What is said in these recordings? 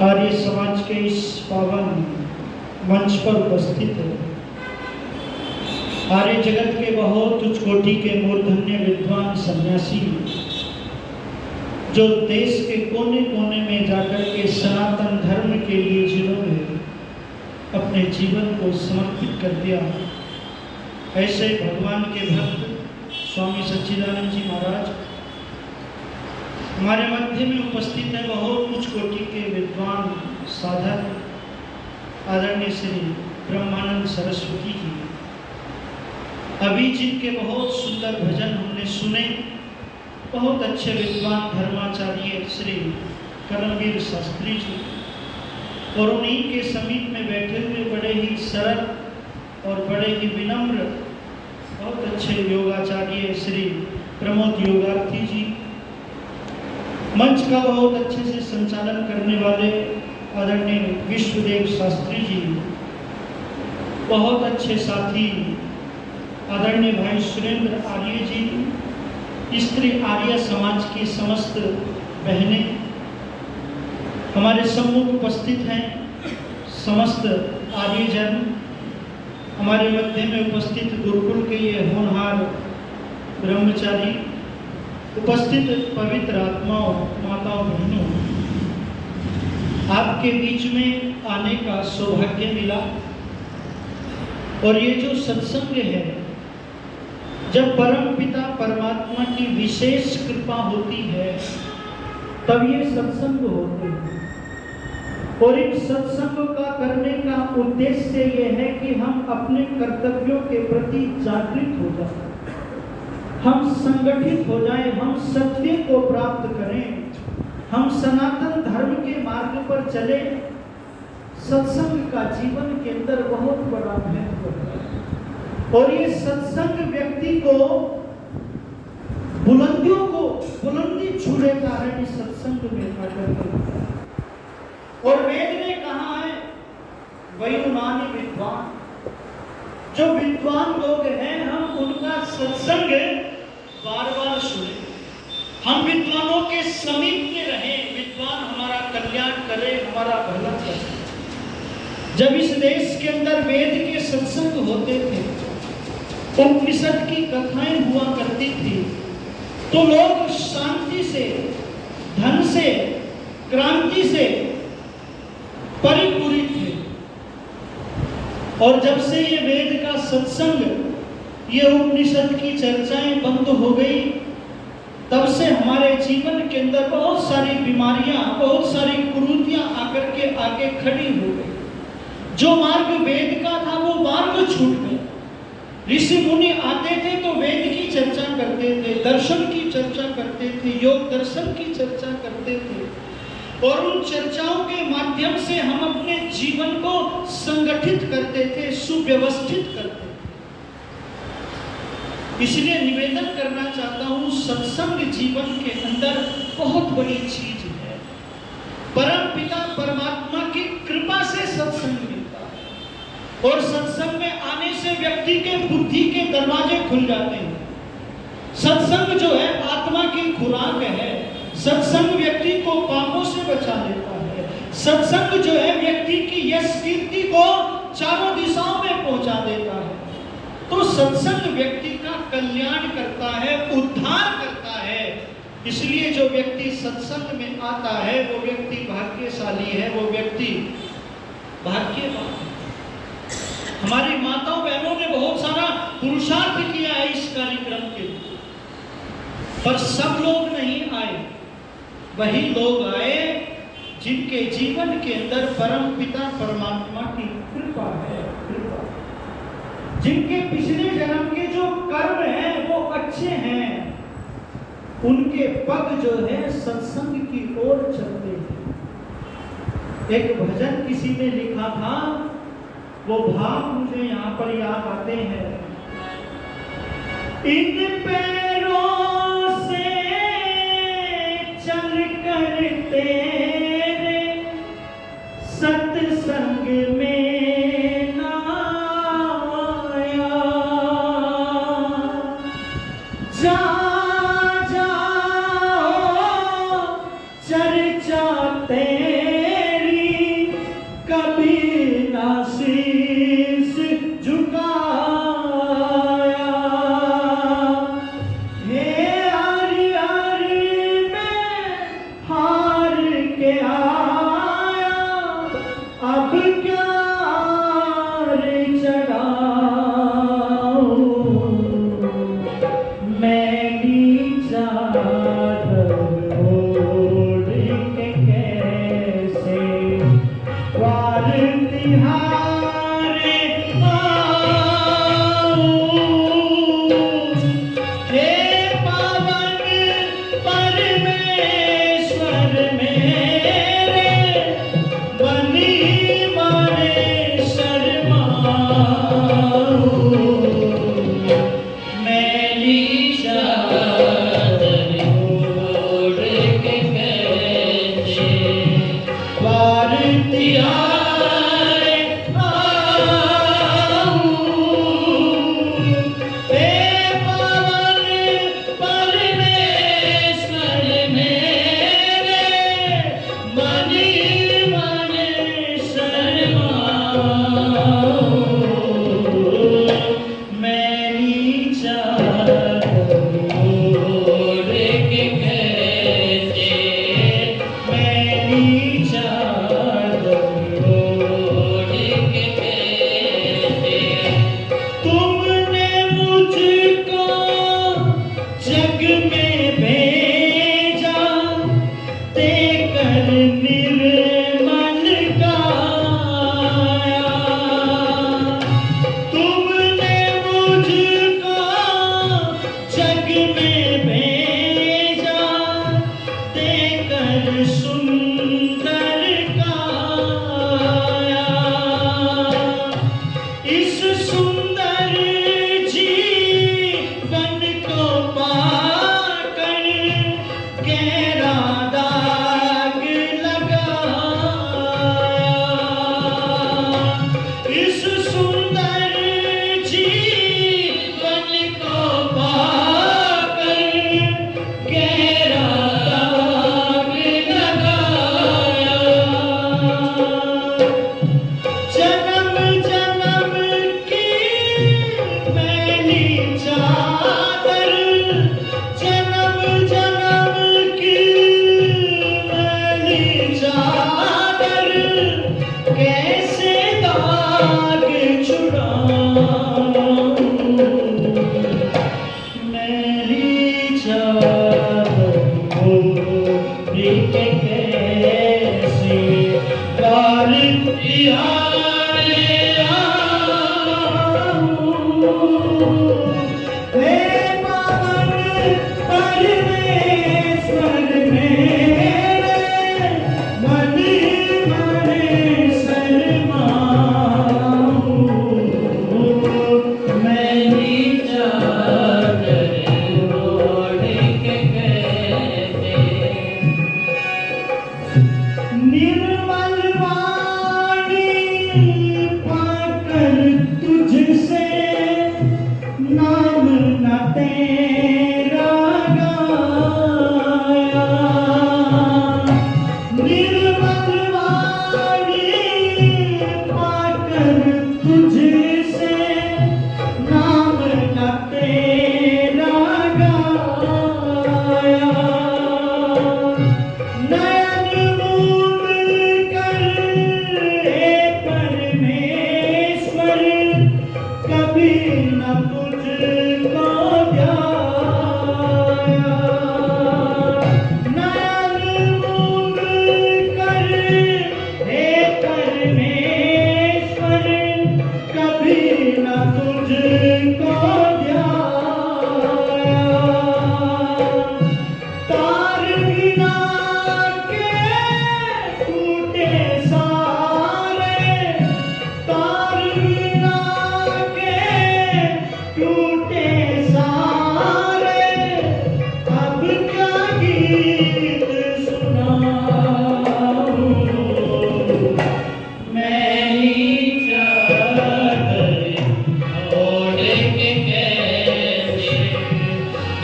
आर्य समाज के इस पावन मंच पर उपस्थित है। आर्य जगत के बहुत उच्च कोटि के मूर्धन्य विद्वान सन्यासी जो देश के कोने कोने में जाकर के सनातन धर्म के लिए जिन्होंने अपने जीवन को समर्पित कर दिया, ऐसे भगवान के भक्त स्वामी सच्चिदानंद जी महाराज हमारे मध्य में उपस्थित है। बहुत उच्च कोटि के विद्वान साधक आदरणीय श्री ब्रह्मानंद सरस्वती जी, अभी जिनके बहुत सुंदर भजन हमने सुने, बहुत अच्छे विद्वान धर्माचार्य श्री कर्मवीर शास्त्री जी, और उन्हीं के समीप में बैठे हुए बड़े ही सरल और बड़े ही विनम्र बहुत अच्छे योगाचार्य श्री प्रमोद योगार्थी जी, मंच का बहुत अच्छे से संचालन करने वाले आदरणीय विश्वदेव शास्त्री जी, बहुत अच्छे साथी आदरणीय भाई सुरेंद्र आर्य जी, स्त्री आर्य समाज की समस्त बहनें हमारे सम्मुख उपस्थित हैं, समस्त आर्यजन, हमारे मध्य में उपस्थित गुरुकुल के ये होनहार ब्रह्मचारी, उपस्थित पवित्र आत्माओं, माताओं, बहनों, आपके बीच में आने का सौभाग्य मिला। और ये जो सत्संग है, जब परम पिता परमात्मा की विशेष कृपा होती है तब ये सत्संग होते हैं। और इन सत्संग का करने का उद्देश्य ये है कि हम अपने कर्तव्यों के प्रति जागृत हो जाएं, हम संगठित हो जाएं, हम सत्य को प्राप्त करें, हम सनातन धर्म के मार्ग पर चले। सत्संग का जीवन के अंदर बहुत बड़ा महत्व है। और ये सत्संग व्यक्ति को बुलंदियों को बुलंदी छू लेता है इस सत्संग में आकर। और वेद ने कहा है वयुनानि विद्वान, जो विद्वान लोग हैं हम उनका सत्संग बार बार सुने, हम विद्वानों के समीप में रहें, विद्वान हमारा कल्याण करे, हमारा भला करे। जब इस देश के अंदर वेद के सत्संग होते थे, उपनिषद की कथाएं हुआ करती थी, तो लोग शांति से, धन से, क्रांति से परिपूरित थे। और जब से ये वेद का सत्संग, ये उपनिषद की चर्चाएं बंद हो गई, तब से हमारे जीवन के अंदर बहुत सारी बीमारियां, बहुत सारी कुरीतियां आकर के आगे खड़ी हो गई। जो मार्ग वेद का था वो मार्ग छूट गया। ऋषि मुनि आते थे तो वेद की चर्चा करते थे, दर्शन की चर्चा करते थे, योग दर्शन की चर्चा करते थे, और उन चर्चाओं के माध्यम से हम अपने जीवन को संगठित करते थे, सुव्यवस्थित करते थे। इसलिए निवेदन करना चाहता हूं, सत्संग जीवन के अंदर बहुत बड़ी चीज है। परम पिता परमात्मा की कृपा से सत्संग मिलता है, और सत्संग में आने से व्यक्ति के बुद्धि के दरवाजे खुल जाते हैं। सत्संग जो है आत्मा की खुराक है। सत्संग व्यक्ति को पापों से बचा लेता है। सत्संग जो है व्यक्ति की यश कीर्ति को चारों दिशाओं में पहुंचा देता है। तो सत्संग व्यक्ति का कल्याण करता है, उद्धार करता है। इसलिए जो व्यक्ति सत्संग में आता है वो व्यक्ति भाग्यशाली है, वो व्यक्ति भाग्यवान है। हमारी माताओं बहनों ने बहुत सारा पुरुषार्थ किया है इस कार्यक्रम के लिए, पर सब लोग नहीं आए। वही लोग आए जिनके जीवन के अंदर परम पिता परमात्मा की कृपा है, कृपा। जिनके पिछले जन्म के जो कर्म हैं वो अच्छे हैं, उनके पग जो है सत्संग की ओर चलते हैं। एक भजन किसी ने लिखा था, वो भाव मुझे यहाँ पर याद आते हैं। इन पैरों से चल कर तेरे सत्संग में ना आया, जा जा चर्चा तेरी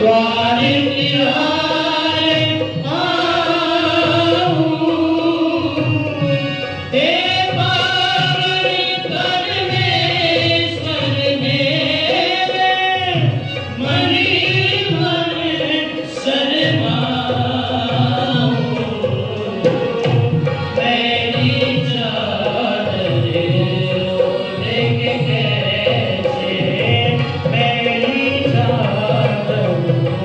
द्वारे तिहारे आऊं, हे पावन परमेश्वर मेरे, मणि मन शरमाऊं। मेरी चादर ओढ़ के कैसे, मेरी चादर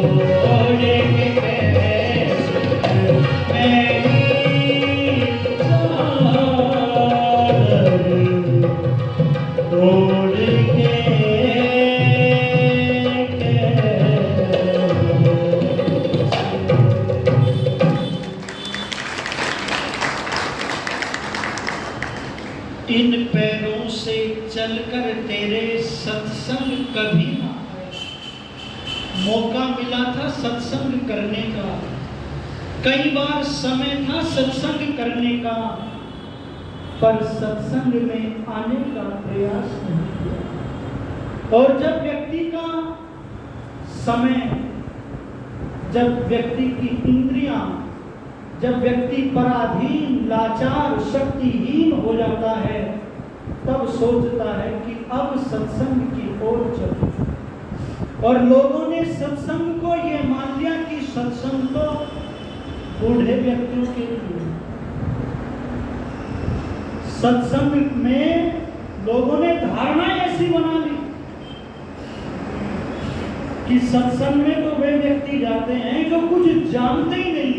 ओढ़ के कैसे, मेरी चादर ओढ़ के इन पैरों से चलकर तेरे सत्संग कभी ना आए। मौका मिला था सत्संग करने का, कई बार समय था सत्संग करने का, पर सत्संग में आने का प्रयास नहीं किया। और जब व्यक्ति का समय, जब व्यक्ति की इंद्रियां, जब व्यक्ति पराधीन, लाचार, शक्तिहीन हो जाता है, तब सोचता है कि अब सत्संग की ओर चलो। और लोगों ने सत्संग को ये मान लिया कि सत्संग तो बूढ़े व्यक्तियों के लिए। सत्संग में लोगों ने धारणा ऐसी बना ली कि सत्संग में तो वे व्यक्ति जाते हैं जो कुछ जानते ही नहीं।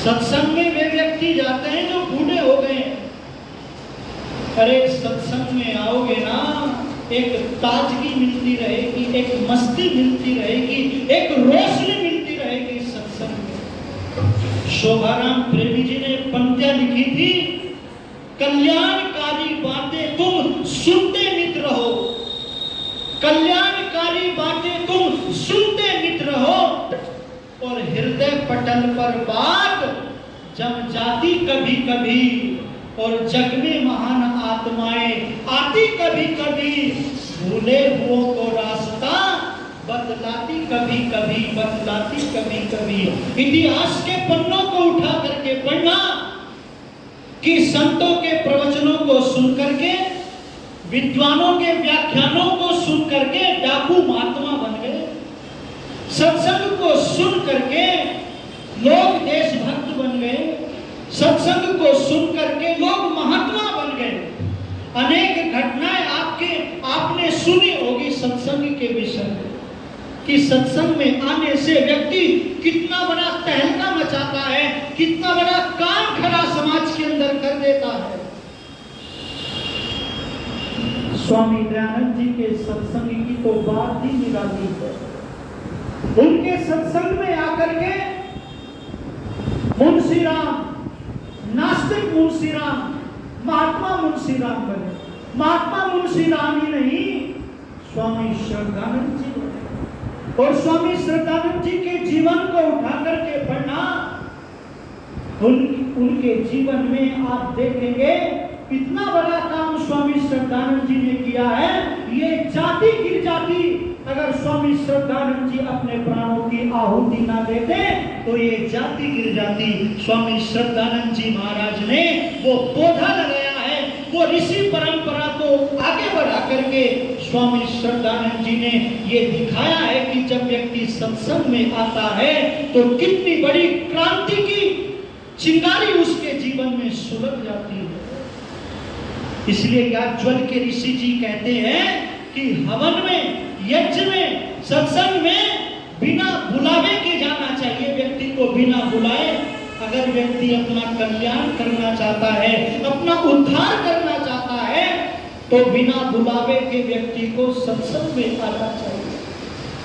सत्संग में वे व्यक्ति जाते हैं जो बूढ़े हो गए हैं। अरे सत्संग में आओगे ना, एक ताजगी मिलती रहेगी, एक मस्ती मिलती रहेगी, एक रोशनी मिलती रहेगी सत्संग में। शोभाराम प्रेमी जी ने पंक्तियां लिखी थी, कल्याणकारी बातें तुम सुनते नित रहो, कल्याणकारी बातें तुम सुनते नित रहो, और हृदय पटल पर बात जम जाती कभी कभी, और जग में महान आत्माएं आती कभी कभी, भूले हुओं को रास्ता बतलाती कभी कभी, बतलाती कभी कभी। इतिहास के पन्नों को उठा करके पढ़ना कि संतों के प्रवचनों को सुन करके, विद्वानों के व्याख्यानों को सुन करके डाकू महात्मा बन गए। सत्संग को सुन करके लोग देशभक्त बन गए। सत्संग को सुन करके लोग महात्मा बन गए। अनेक घटनाएं आपने सुनी होगी सत्संग के विषय में, कि सत्संग में आने से व्यक्ति कितना बड़ा तहलका मचाता है, कितना बड़ा काम खरा समाज के अंदर कर देता है। स्वामी दयानंद जी के सत्संग की तो बात ही निराली है। उनके सत्संग में आकर के मुंशीराम, नास्तिक मुंशीराम, महात्मा मुंशीराम बने। महात्मा मुंशीराम ही नहीं, स्वामी श्रद्धानंद जी बने। और स्वामी श्रद्धानंद जी के जीवन को उठा करके पढ़ना, उनके जीवन में आप देखेंगे इतना बड़ा काम स्वामी श्रद्धानंद जी ने किया है। ये जाति गिर जाती, अगर स्वामी श्रद्धानंद जी अपने प्राणों की आहुति ना देते तो ये जाति गिर जाती। स्वामी श्रद्धानंद जी महाराज ने वो पौधा लगाया है, वो ऋषि परंपरा को आगे बढ़ा करके स्वामी श्रद्धानंद जी ने ये दिखाया है कि जब व्यक्ति सत्संग में आता है तो कितनी बड़ी क्रांति की चिंगारी उसके जीवन में सुलग जाती है। इसलिए ज्ञानज्वल के ऋषि जी कहते हैं कि हवन में, यज्ञ में, सत्संग में बिना बुलावे के जाना चाहिए। व्यक्ति को बिना बुलाए, अगर व्यक्ति अपना कल्याण करना चाहता है, अपना उद्धार करना चाहता है, तो बिना बुलावे के व्यक्ति को सत्संग में आना चाहिए।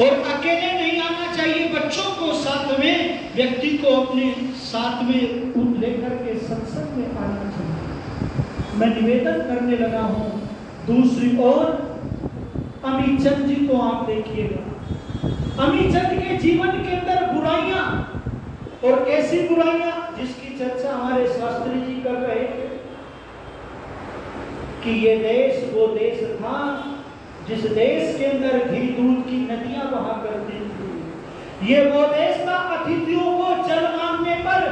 और अकेले नहीं आना चाहिए, बच्चों को साथ में, व्यक्ति को अपने साथ में लेकर के सत्संग में आना चाहिए। मैं निवेदन करने लगा हूं। दूसरी ओर अमित चंद जी को आप देखिएगा। अमित चंद के जीवन के अंदर बुराइयां, और कैसी बुराइयां जिसकी चर्चा हमारे शास्त्री जी कर रहे थे कि ये देश वो देश था जिस देश के अंदर घी दूध की नदियां बहा कर ये वो देश था अतिथियों को जल मांगने पर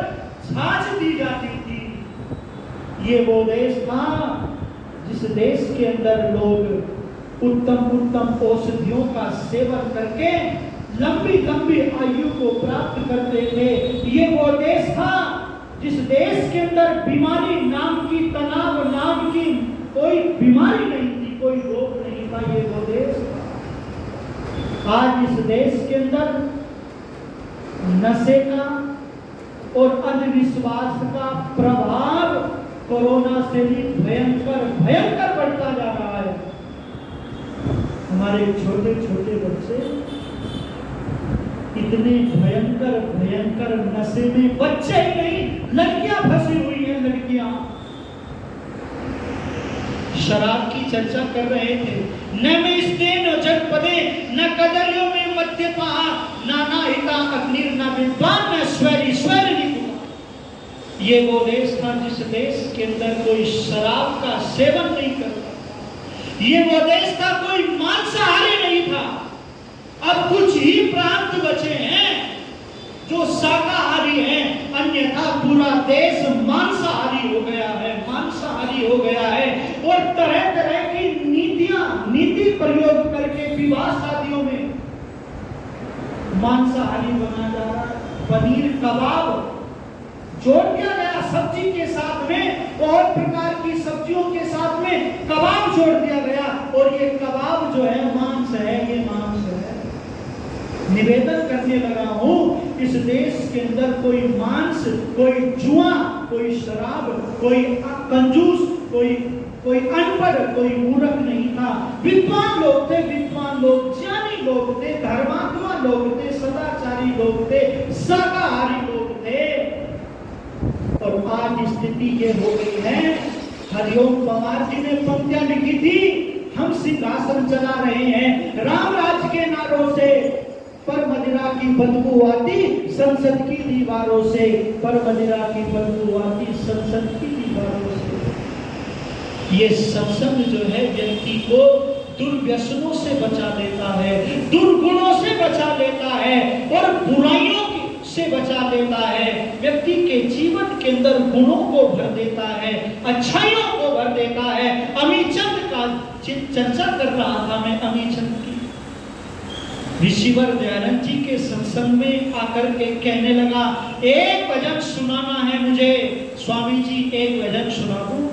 छाछ दी जाती थी। ये वो देश था जिस देश के अंदर लोग उत्तम उत्तम औषधियों का सेवन करके लंबी लंबी आयु को प्राप्त करते थे। ये वो देश था जिस देश के अंदर बीमारी नाम की, तनाव नाम की कोई बीमारी नहीं थी, कोई रोग नहीं था। ये वो देश था। आज इस देश के अंदर नशे का और अंधविश्वास का प्रभाव कोरोना से भी भयंकर भयंकर बढ़ता जा रहा है। हमारे छोटे छोटे बच्चे इतने भयंकर भयंकर नशे में, बच्चे ही नहीं लड़कियां फंसी हुई हैं। लड़कियां शराब की चर्चा कर रहे थे। न में स्तेन जनपदे न कदर्यों में मद्यपा नाना हिता अग्निर न विद्वान न स्वैरी स्वैर निपुणा। ये वो देश था जिस देश के अंदर कोई शराब का सेवन नहीं करता। ये वो देश था कोई मांसाहारी नहीं था। अब कुछ ही प्रांत बचे हैं जो शाकाहारी हैं, अन्यथा पूरा देश मांसाहारी हो गया है, मांसाहारी हो गया है। और तरह तरह की नीति प्रयोग करके विवाह शादियों में मांसाहारी बना जा रहा है। पनीर कबाब जोड़ दिया गया सब्जी के साथ में, और प्रकार की सब्जियों के साथ में कबाब जोड़ दिया गया, और ये कबाब जो है मांस है, ये मांस है। निवेदन करने लगा हूं, इस देश के अंदर कोई मांस, कोई जुआ, कोई शराब, कोई कंजूस, कोई अनपढ़, कोई मूर्ख नहीं था। विद्वान लोग थे, विद्वान लोग, ज्ञानी लोग थे, धर्मात्मा लोग थे, सदाचारी लोग थे, शाकाहारी लोग थे। और आज स्थिति ये हो गई है, हरिओम पवार जी ने पंक्तियां लिखी थी, हम सिंहासन चला रहे हैं राम राज के नारों से, पर मदिरा की बदबू आती संसद की दीवारों से, पर मदिरा की बदबू आती संसद की दीवारों से। ये सत्संग जो है व्यक्ति को दुर्व्यसनों से बचा लेता है, दुर्गुणों से बचा लेता है, और बुराइयों से बचा लेता है। व्यक्ति के जीवन के अंदर गुणों को भर देता है, अच्छाइयों को भर देता है। अमीचंद का चर्चा कर रहा था मैं, अमीचंद की। ऋषिवर दयानंद जी के सत्संग में आकर के कहने लगा, एक भजन सुनाना है मुझे, स्वामी जी एक भजन सुना दो।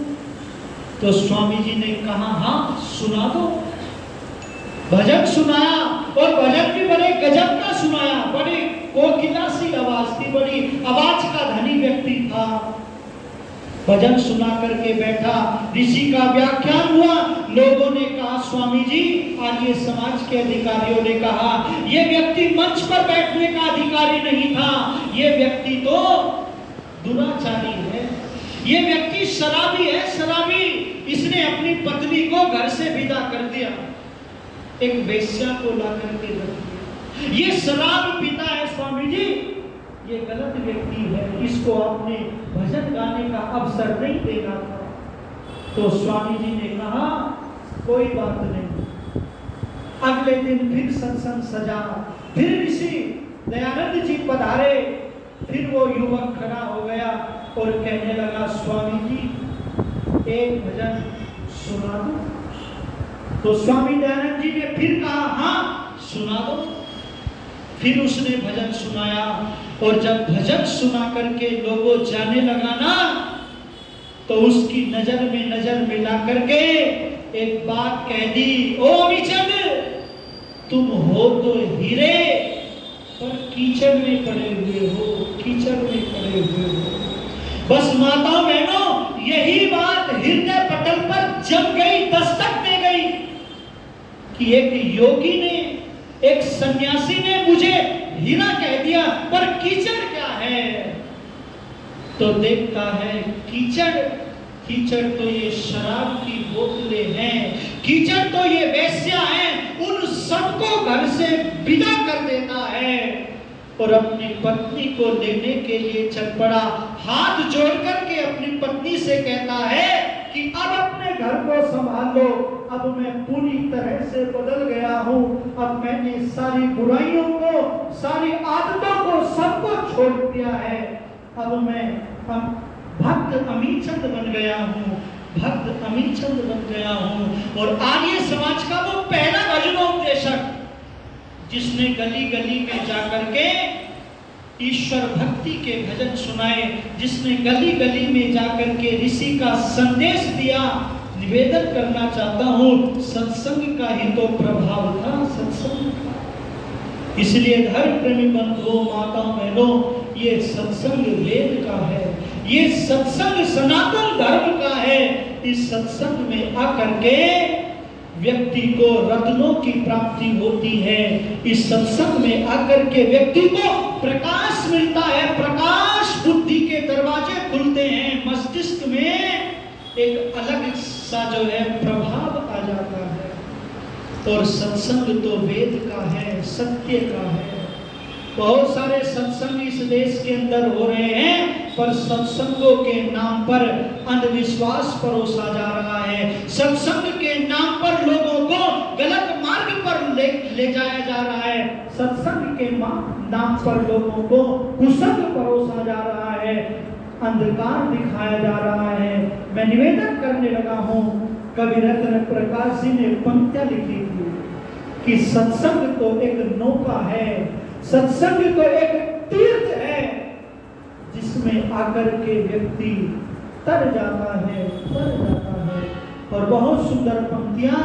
तो स्वामी जी ने कहा, हाँ सुना दो। भजन सुनाया, और भजन भी बड़े गजब का सुनाया, बड़ी कोकिला सी आवाज थी, बड़ी आवाज का धनी व्यक्ति था। भजन सुना करके बैठा, ऋषि का व्याख्यान हुआ। लोगों ने कहा, स्वामी जी आज ये समाज के अधिकारियों ने कहा ये व्यक्ति मंच पर बैठने का अधिकारी नहीं था, ये व्यक्ति तो दुराचारी है, ये व्यक्ति शराबी है, शराबी। इसने अपनी पत्नी को घर से विदा कर दिया, एक वेश्या को ला करके रख दिया। ये शराब पीता है स्वामी जी, ये गलत व्यक्ति है, इसको आपने भजन गाने का अवसर नहीं देना था। तो स्वामी जी ने कहा, कोई बात नहीं। अगले दिन फिर सत्संग सजा, फिर ऋषि दयानंद जी पधारे, फिर वो युवक खड़ा हो गया और कहने लगा, स्वामी जी एक भजन सुना दो। तो स्वामी दयानंद जी ने फिर कहा, हाँ सुना दो। फिर उसने भजन सुनाया, और जब भजन सुना करके लोगों जाने लगा ना, तो उसकी नजर में नजर मिला करके एक बात कह दी, ओ अमीचंद तुम हो तो हीरे, पर कीचड़ में पड़े हुए हो, कीचड़ में पड़े हुए हो। बस माताओं बहनों, यही बात हृदय पटल पर जम गई, दस्तक दे गई कि एक योगी ने, एक सन्यासी ने मुझे हीरा कह दिया, पर कीचड़ क्या है? तो देखता है कीचड़, कीचड़ तो ये शराब की बोतलें हैं, कीचड़ तो ये वेश्या हैं, उन सबको घर से विदा कर देता है और अपनी पत्नी को लेने के लिए चल पड़ा। हाथ जोड़ करके अपनी पत्नी से कहता है, कि अब अपने घर को संभाल लो, अब मैं पूरी तरह से बदल गया हूं, अब मैंने सारी बुराइयों को, सारी आदतों को, सबको छोड़ दिया है, अब मैं भक्त अमीचंद बन गया हूं, भक्त अमीचंद बन गया हूं। और आर्य समाज का वो पहला भजनोपदेशक जिसने गली गली में जाकर के ईश्वर भक्ति के भजन सुनाए, जिसने गली गली में जाकर के ऋषि का संदेश दिया, निवेदन करना चाहता हूं सत्संग का ही तो प्रभाव था, सत्संग का। इसलिए धर्म प्रेमी बंधुओं, माताओं, बहनों, ये सत्संग वेद का है, ये सत्संग सनातन धर्म का है। इस सत्संग में आकर के व्यक्ति को रत्नों की प्राप्ति होती है, इस सत्संग में आकर के व्यक्ति को प्रकाश मिलता है, प्रकाश बुद्धि के दरवाजे खुलते हैं, मस्तिष्क में एक अलग सा जो है प्रभाव आ जाता है। और सत्संग तो वेद का है, सत्य का है। बहुत सारे सत्संग इस देश के अंदर हो रहे हैं, पर सत्संगों के नाम पर अंधविश्वास परोसा जा रहा है, सत्संग के नाम पर लोगों को गलत मार्ग पर ले जाया जा रहा है, सत्संग के नाम पर लोगों को कुसंग परोसा जा रहा है, अंधकार दिखाया जा रहा है। मैं निवेदन करने लगा हूं, कवि रत्न प्रकाश जी ने पंक्तियां लिखी थी कि सत्संग तो एक नौका है, सत्संग तो एक तीर्थ है, जिसमें आकर के व्यक्ति तर जाता है, तर जाता है। और बहुत सुंदर पंक्तियां